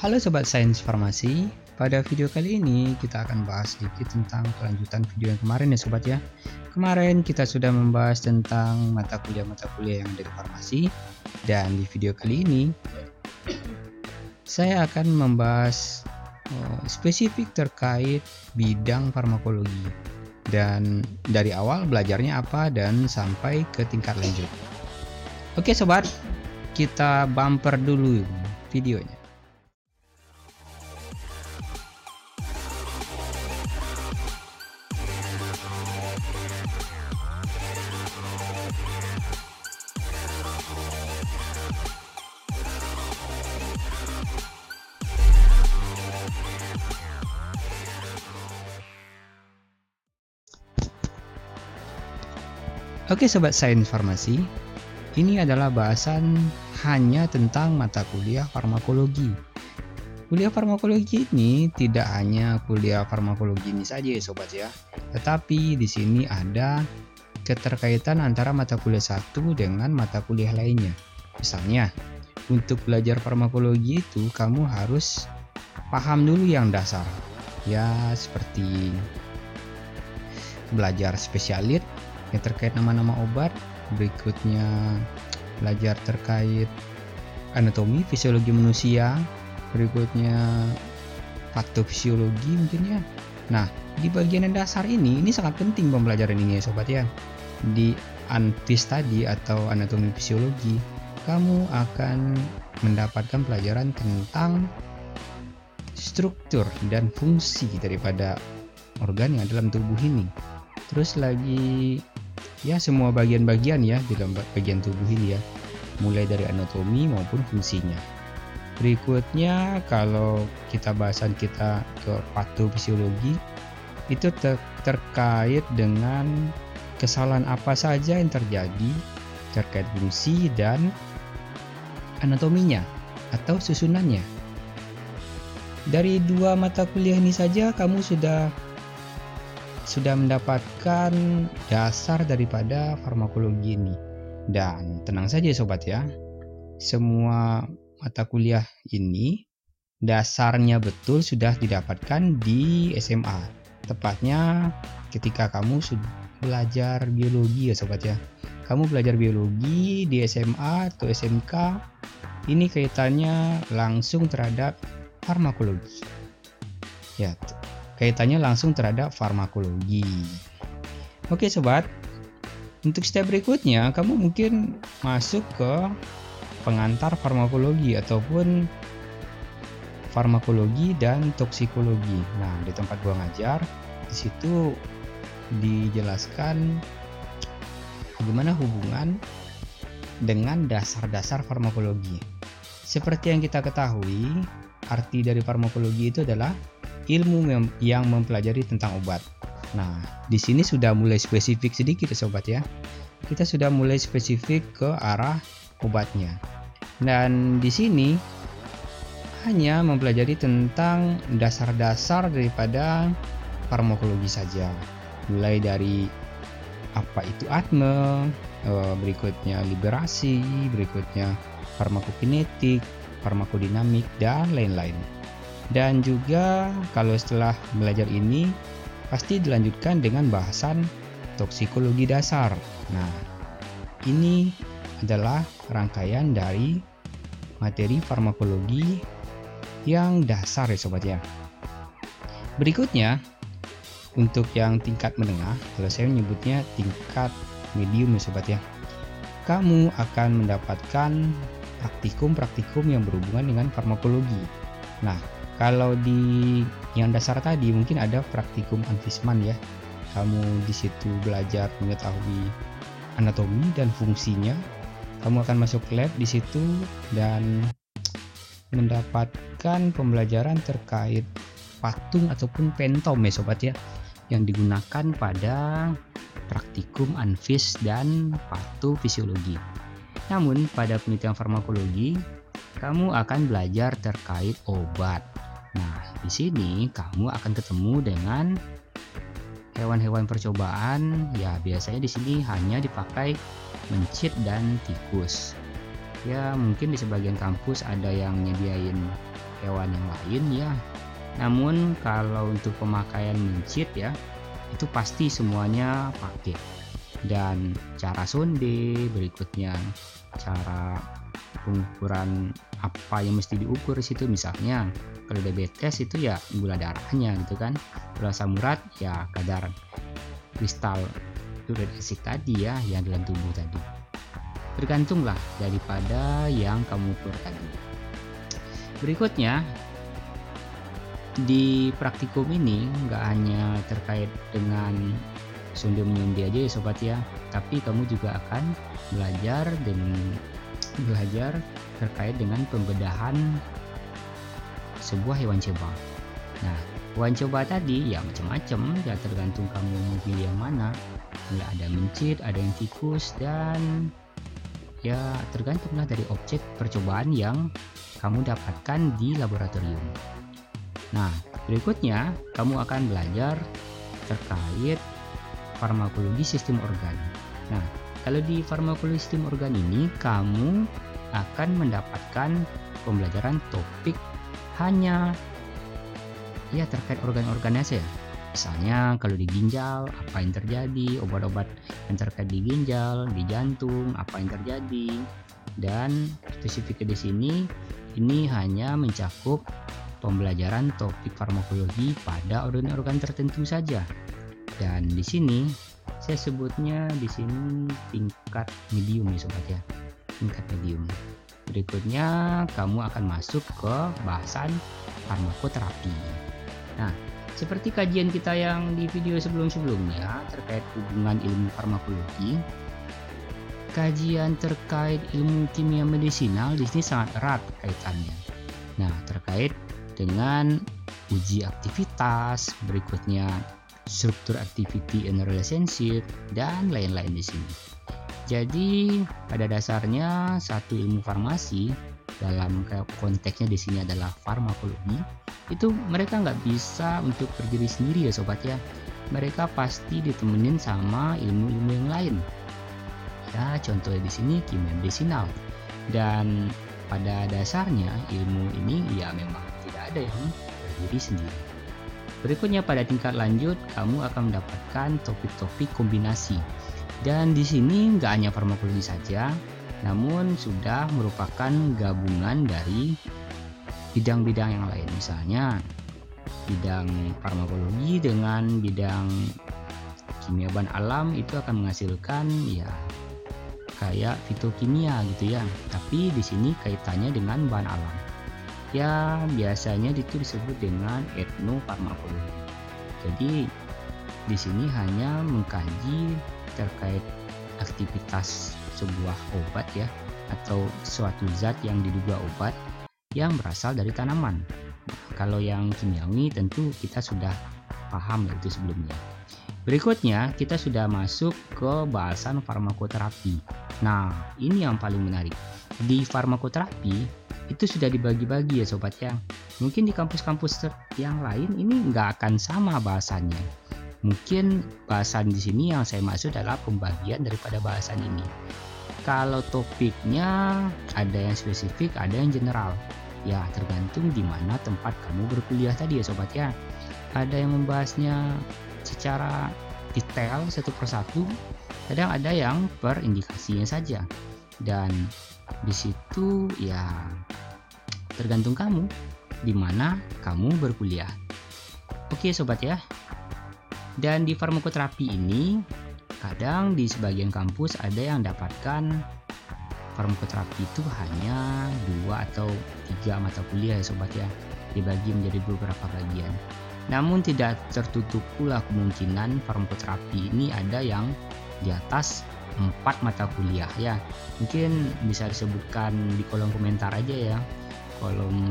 Halo Sobat Sains Farmasi, pada video kali ini kita akan bahas sedikit tentang kelanjutan video yang kemarin ya Sobat ya. Kemarin kita sudah membahas tentang mata kuliah yang ada di farmasi, dan di video kali ini saya akan membahas spesifik terkait bidang farmakologi, dan dari awal belajarnya apa dan sampai ke tingkat lanjut. Oke Sobat, kita bumper dulu videonya. Oke Sobat Sains Farmasi, ini adalah bahasan hanya tentang mata kuliah farmakologi. Kuliah farmakologi ini tidak hanya kuliah farmakologi ini saja ya Sobat ya, tetapi di sini ada keterkaitan antara mata kuliah satu dengan mata kuliah lainnya. Misalnya, untuk belajar farmakologi itu kamu harus paham dulu yang dasar, ya seperti belajar spesialit yang terkait nama-nama obat, berikutnya belajar terkait anatomi fisiologi manusia, berikutnya patofisiologi mungkin ya. Nah, di bagian yang dasar ini sangat penting pembelajaran ini ya Sobat ya. Di anfis tadi atau anatomi fisiologi, kamu akan mendapatkan pelajaran tentang struktur dan fungsi daripada organ yang ada dalam tubuh ini. Terus lagi ya semua bagian-bagian ya di dalam bagian tubuh ini ya, mulai dari anatomi maupun fungsinya. Berikutnya kalau bahasan kita ke patofisiologi, itu terkait dengan kesalahan apa saja yang terjadi terkait fungsi dan anatominya atau susunannya. Dari dua mata kuliah ini saja kamu sudah mendapatkan dasar daripada farmakologi ini. Dan tenang saja Sobat ya, semua mata kuliah ini dasarnya betul sudah didapatkan di SMA, tepatnya ketika kamu sudah belajar biologi ya Sobat ya. Kamu belajar biologi di SMA atau SMK, ini kaitannya langsung terhadap farmakologi ya, kaitannya langsung terhadap farmakologi. Oke Sobat, untuk step berikutnya kamu mungkin masuk ke pengantar farmakologi ataupun farmakologi dan toksikologi. Nah, di tempat gua ngajar, di situ dijelaskan bagaimana hubungan dengan dasar-dasar farmakologi. Seperti yang kita ketahui, arti dari farmakologi itu adalah ilmu yang mempelajari tentang obat. Nah, di sini sudah mulai spesifik sedikit ya Sobat ya. Kita sudah mulai spesifik ke arah obatnya. Dan di sini hanya mempelajari tentang dasar-dasar daripada farmakologi saja. Mulai dari apa itu ADME, berikutnya liberasi, berikutnya farmakokinetik, farmakodinamik, dan lain-lain. Dan juga kalau setelah belajar ini pasti dilanjutkan dengan bahasan toksikologi dasar. Nah, ini adalah rangkaian dari materi farmakologi yang dasar ya Sobat ya. Berikutnya, untuk yang tingkat menengah, kalau saya menyebutnya tingkat medium ya Sobat ya, kamu akan mendapatkan praktikum-praktikum yang berhubungan dengan farmakologi. Nah, kalau di yang dasar tadi mungkin ada praktikum anfisman ya. Kamu di situ belajar mengetahui anatomi dan fungsinya. Kamu akan masuk lab di situ dan mendapatkan pembelajaran terkait patung ataupun pentom ya Sobat ya, yang digunakan pada praktikum anfis dan patofisiologi. Namun pada penelitian farmakologi kamu akan belajar terkait obat. Nah, di sini kamu akan ketemu dengan hewan-hewan percobaan. Ya, biasanya di sini hanya dipakai mencit dan tikus. Ya mungkin di sebagian kampus ada yang nyediain hewan yang lain ya. Namun kalau untuk pemakaian mencit ya, itu pasti semuanya pakai. Dan cara sonde, berikutnya cara pengukuran apa yang mesti diukur di situ, misalnya kalau diabetes itu ya gula darahnya gitu kan. Kalau asam urat ya kadar kristal uric acid tadi ya yang dalam tubuh tadi. Tergantunglah daripada yang kamu ukur tadi. Berikutnya di praktikum ini nggak hanya terkait dengan sonde menyonde aja ya sobat ya, tapi kamu juga akan belajar terkait dengan pembedahan sebuah hewan coba. Nah, hewan coba tadi ya macam-macam, ya tergantung kamu mau pilih yang mana. Mulai ada mencit, ada yang tikus, dan ya tergantunglah dari objek percobaan yang kamu dapatkan di laboratorium. Nah, berikutnya kamu akan belajar terkait farmakologi sistem organ. Nah, kalau di farmakologi sistem organ ini kamu akan mendapatkan pembelajaran topik hanya ya terkait organ-organnya saja. Misalnya kalau di ginjal apa yang terjadi, obat-obat yang terkait di ginjal, di jantung apa yang terjadi. Dan spesifik di sini ini hanya mencakup pembelajaran topik farmakologi pada organ-organ tertentu saja. Dan di sini saya sebutnya di sini tingkat medium ya sobat ya, tingkat medium. Berikutnya kamu akan masuk ke bahasan farmakoterapi. Nah, seperti kajian kita yang di video sebelum-sebelumnya terkait hubungan ilmu farmakologi, kajian terkait ilmu kimia medisinal di sini sangat erat kaitannya. Nah, terkait dengan uji aktivitas, berikutnya struktur activity and relationship, dan lain-lain di sini. Jadi pada dasarnya satu ilmu farmasi dalam konteksnya di sini adalah farmakologi, itu mereka nggak bisa untuk berdiri sendiri ya sobat ya. Mereka pasti ditemenin sama ilmu-ilmu yang lain. Ya contohnya di sini kimia medisinal. Dan pada dasarnya ilmu ini ya memang tidak ada yang berdiri sendiri. Berikutnya pada tingkat lanjut kamu akan mendapatkan topik-topik kombinasi. Dan di sini nggak hanya farmakologi saja, namun sudah merupakan gabungan dari bidang-bidang yang lain. Misalnya bidang farmakologi dengan bidang kimia bahan alam itu akan menghasilkan ya kayak fitokimia gitu ya. Tapi di sini kaitannya dengan bahan alam. Ya biasanya itu disebut dengan etnofarmakologi. Jadi di sini hanya mengkaji terkait aktivitas sebuah obat ya, atau suatu zat yang diduga obat yang berasal dari tanaman. Kalau yang kimiawi tentu kita sudah paham itu sebelumnya. Berikutnya kita sudah masuk ke bahasan farmakoterapi. Nah ini yang paling menarik. Di farmakoterapi itu sudah dibagi-bagi ya sobat ya. Mungkin di kampus-kampus yang lain ini nggak akan sama bahasannya. Mungkin bahasan di sini yang saya maksud adalah pembagian daripada bahasan ini. Kalau topiknya ada yang spesifik, ada yang general. Ya tergantung di mana tempat kamu berkuliah tadi ya sobat ya. Ada yang membahasnya secara detail satu persatu, kadang ada yang per indikasinya saja. Dan di situ ya tergantung kamu di mana kamu berkuliah. Oke sobat ya. Dan di farmakoterapi ini kadang di sebagian kampus ada yang dapatkan farmakoterapi itu hanya 2 atau 3 mata kuliah ya sobat ya, dibagi menjadi beberapa bagian. Namun tidak tertutup pula kemungkinan farmakoterapi ini ada yang di atas 4 mata kuliah ya. Mungkin bisa disebutkan di kolom komentar aja ya, kolom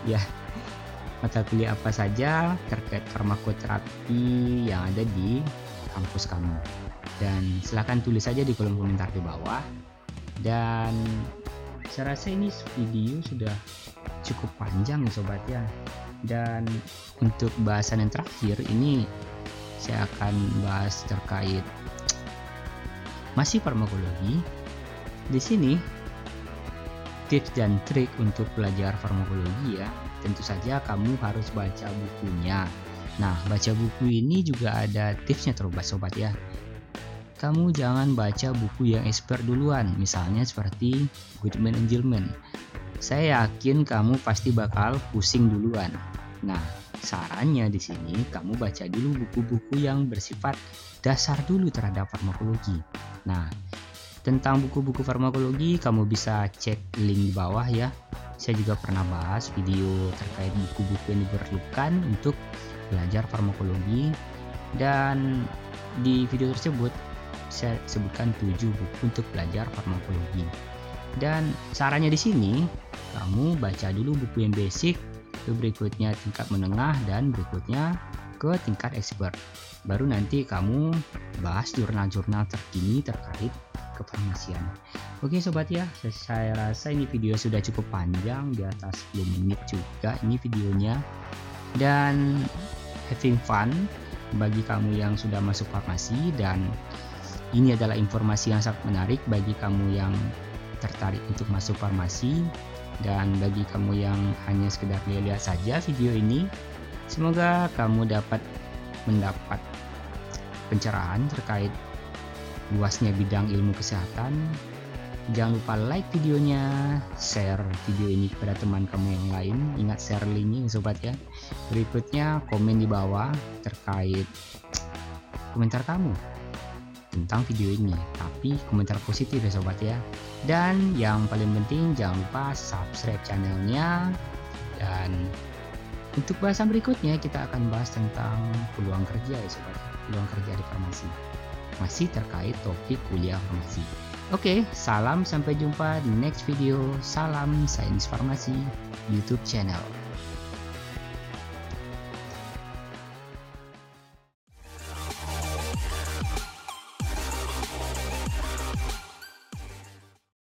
ya mata kuliah apa saja terkait farmakoterapi yang ada di kampus kamu. Dan silahkan tulis saja di kolom komentar di bawah. Dan saya rasa ini video sudah cukup panjang ya sobat ya. Dan untuk bahasan yang terakhir ini saya akan bahas terkait masih farmakologi. Di sini tips dan trik untuk belajar farmakologi ya, tentu saja kamu harus baca bukunya. Nah, baca buku ini juga ada tipsnya sobat ya. Kamu jangan baca buku yang expert duluan, misalnya seperti Goodman and Gilman. Saya yakin kamu pasti bakal pusing duluan. Nah, sarannya di sini kamu baca dulu buku-buku yang bersifat dasar dulu terhadap farmakologi. Nah, tentang buku-buku farmakologi kamu bisa cek link di bawah ya. Saya juga pernah bahas video terkait buku-buku yang diperlukan untuk belajar farmakologi, dan di video tersebut saya sebutkan 7 buku untuk belajar farmakologi. Dan sarannya di sini kamu baca dulu buku yang basic, berikutnya tingkat menengah, dan berikutnya ke tingkat expert. Baru nanti kamu bahas jurnal-jurnal terkini terkait kefarmasian. Oke sobat ya, saya rasa ini video sudah cukup panjang, di atas 10 menit juga ini videonya. Dan having fun bagi kamu yang sudah masuk farmasi, dan ini adalah informasi yang sangat menarik bagi kamu yang tertarik untuk masuk farmasi, dan bagi kamu yang hanya sekedar lihat saja video ini, semoga kamu dapat mendapat pencerahan terkait luasnya bidang ilmu kesehatan. Jangan lupa like videonya, share video ini kepada teman kamu yang lain. Ingat share linknya sobat ya. Berikutnya komen di bawah terkait komentar kamu tentang video ini, tapi komentar positif ya sobat ya. Dan yang paling penting jangan lupa subscribe channelnya. Dan untuk bahasan berikutnya kita akan bahas tentang peluang kerja ya sobat, peluang kerja di farmasi, masih terkait topik kuliah farmasi. Oke, salam, sampai jumpa di next video. Salam Sains Farmasi YouTube channel.